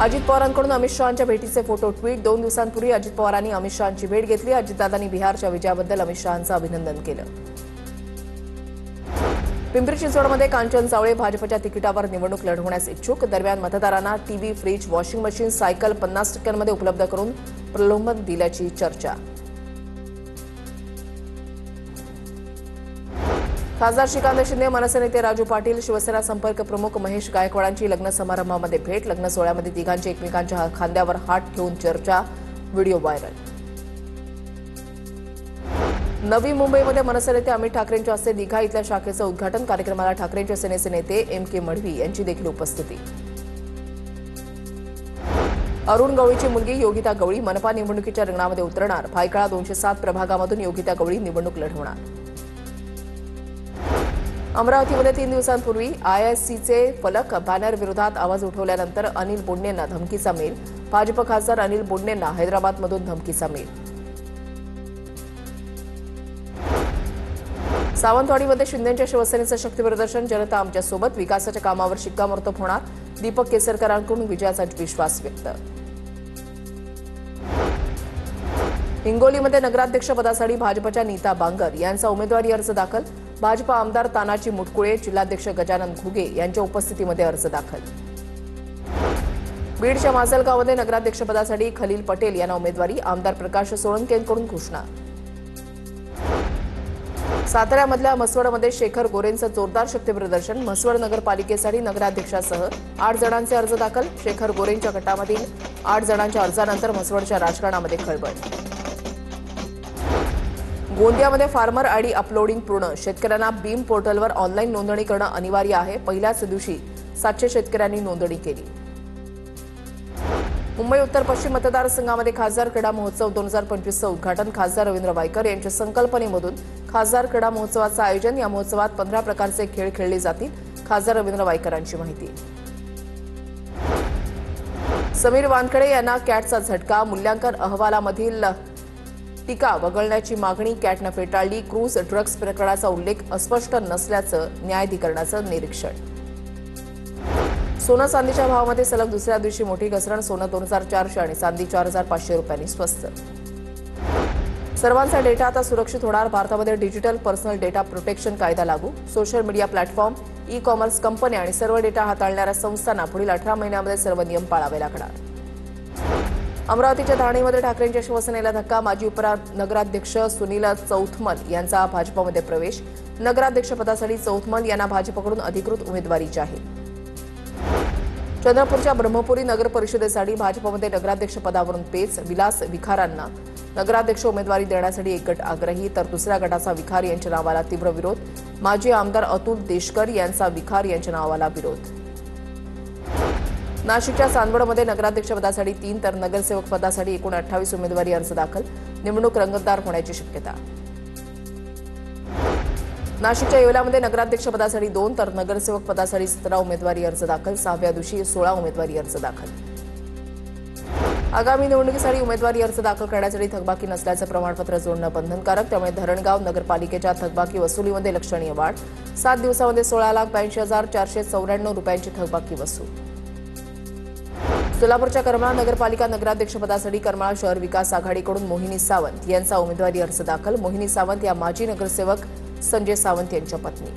अजित पवारांकडून अमित शहांच्या भेटीचे photo tweet. 2 दिवसांपूर्वी अजित पवारांनी अमित शहांची भेट घेतली। अजितदादांनी बिहारच्या विजयाबद्दल अमित शहांचं अभिनंदन केलं। पिंपरी चिंचवडमध्ये कांचन चावळे भाजपच्या तिकिटावर निवडणूक लढवण्यास इच्छुक। दरम्यान मतदारांना TV, fridge, washing machine, cycle 50% उपलब्ध करून प्रलोभन दिल्याची चर्चा। खासदार श्रीकांत शिंदे, मनसे नेते राजू पाटील, शिवसेना संपर्क प्रमुख महेश गायकवाडांची लग्न समारंभामध्ये भेट। लग्न सोहळ्यामध्ये तिघांची एकमेकांच्या खांद्यावर हात ठेवून चर्चा, व्हिडिओ व्हायरल। नवी मुंबईमध्ये मनसे नेते अमित ठाकरेंच्या हस्ते दिघा इथल्या शाखेचं उद्घाटन। कार्यक्रमाला ठाकरेंच्या सेनेचे नेते M.K. मढवी यांची देखील उपस्थिती। अरुण गवळीची मुलगी योगिता गवळी मनपा निवडणुकीच्या रिंगणामध्ये उतरणार। भायखळा 207 प्रभागामधून योगिता गवळी निवडणूक लढवणार। अमरावतीमध्ये 3 दिवसांपूर्वी IIScचे फलक बॅनर विरोधात आवाज उठवल्यानंतर अनिल बोंडेंना धमकीचा मेल। भाजप खासदार अनिल बोंडेंना हैदराबादमधून धमकीचा मेल। सावंतवाडीमध्ये शिंदेंच्या शिवसेनेचं शक्ती प्रदर्शन। जनता आमच्यासोबत, विकासाच्या कामावर शिक्कामोर्तब होणार। दीपक केसरकरांकडून विजयाचा विश्वास व्यक्त। हिंगोलीमध्ये नगराध्यक्षपदासाठी भाजपच्या नीता बांगर यांचा उमेदवारी अर्ज दाखल। भाजप आमदार तानाजी मुटकुळे, जिल्हाध्यक्ष गजानन घुगे यांच्या उपस्थितीमध्ये अर्ज दाखल। बीडच्या माजलगावमध्ये नगराध्यक्षपदासाठी खलील पटेल यांना उमेदवारी। आमदार प्रकाश सोळंकेंकडून घोषणा। साताऱ्यामधल्या म्हसवडमध्ये शेखर गोरेंचं जोरदार शक्ती प्रदर्शन। म्हसवड नगरपालिकेसाठी नगराध्यक्षासह 8 जणांचे अर्ज दाखल। शेखर गोरेंच्या गटामधील 8 जणांच्या अर्जानंतर म्हसवडच्या राजकारणामध्ये खळबळ। गोंदियामध्ये फार्मर आयडी अपलोडिंग पूर्ण। शेतकऱ्यांना बीम पोर्टलवर ऑनलाईन नोंदणी करणं अनिवार्य आहे। पहिल्याच दिवशी 700 शेतकऱ्यांनी नोंदणी केली। मुंबई उत्तर पश्चिम मतदारसंघामध्ये खासदार क्रीडा महोत्सव 2025चं उद्घाटन। खासदार रवींद्र वायकर यांच्या संकल्पनेमधून खासदार क्रीडा महोत्सवाचं आयोजन। या महोत्सवात 15 प्रकारचे खेळ खेळले जातील। खासदार रवींद्र वायकरांची माहिती। समीर वानखडे यांना कॅटचा झटका। मूल्यांकन अहवालामधील टीका वगळण्याची मागणी कॅटनं फेटाळली। क्रूज ड्रग्ज प्रकरणाचा उल्लेख अस्पष्ट नसल्याचं न्यायाधिकरणाचं निरीक्षण। सोनं चांदीच्या भावामध्ये सलग दुसऱ्या दिवशी मोठी घसरण। सोनं 2400 आणि चांदी 4500 रुपयांनी स्वस्त। सर्वांचा डेटा आता सुरक्षित होणार। भारतामध्ये डिजिटल पर्सनल डेटा प्रोटेक्शन कायदा लागू। सोशल मीडिया प्लॅटफॉर्म, ई-कॉमर्स कंपन्या आणि सर्व डेटा हाताळणाऱ्या संस्थांना पुढील 18 महिन्यांमध्ये सर्व नियम पाळावे लागणार। अमरावतीच्या धारणीमध्ये ठाकरेंच्या शिवसेनेला धक्का। माजी उपनगराध्यक्ष सुनील चौथमल यांचा भाजपमध्ये प्रवेश। नगराध्यक्षपदासाठी चौथमल यांना भाजपकडून अधिकृत उमेदवारी जाहीर। चंद्रपूरच्या ब्रह्मपुरी नगर परिषदेसाठी भाजपमध्ये नगराध्यक्षपदावरून पेच। विलास विखारांना नगराध्यक्ष उमेदवारी देण्यासाठी एक गट आग्रही, तर दुसऱ्या गटाचा विखार यांच्या नावाला तीव्र विरोध। माजी आमदार अतुल देशकर यांचा विखार यांच्या नावाला विरोध। नाशिकच्या चांदवडमध्ये नगराध्यक्षपदासाठी 3 तर नगरसेवक पदासाठी एकूण 28 उमेदवारी अर्ज दाखल। निवडणूक रंगतदार होण्याची शक्यता। नाशिकच्या येवल्यामध्ये नगराध्यक्षपदासाठी 2 तर नगरसेवक पदासाठी 17 उमेदवारी अर्ज दाखल। 6व्या दिवशी 16 उमेदवारी अर्ज दाखल। आगामी निवडणुकीसाठी उमेदवारी अर्ज दाखल करण्यासाठी थकबाकी नसल्याचं प्रमाणपत्र जोडणं बंधनकारक। त्यामुळे धरणगाव नगरपालिकेच्या थकबाकी वसुलीमध्ये लक्षणीय वाढ। 7 दिवसांमध्ये 16,82,494 रुपयांची थकबाकी वसूल। सोलापूरच्या करमाळा नगरपालिका नगराध्यक्षपदासाठी करमाळा शहर विकास आघाडीकडून मोहिनी सावंत यांचा उमेदवारी अर्ज दाखल। मोहिनी सावंत या माजी नगरसेवक संजय सावंत यांच्या पत्नी।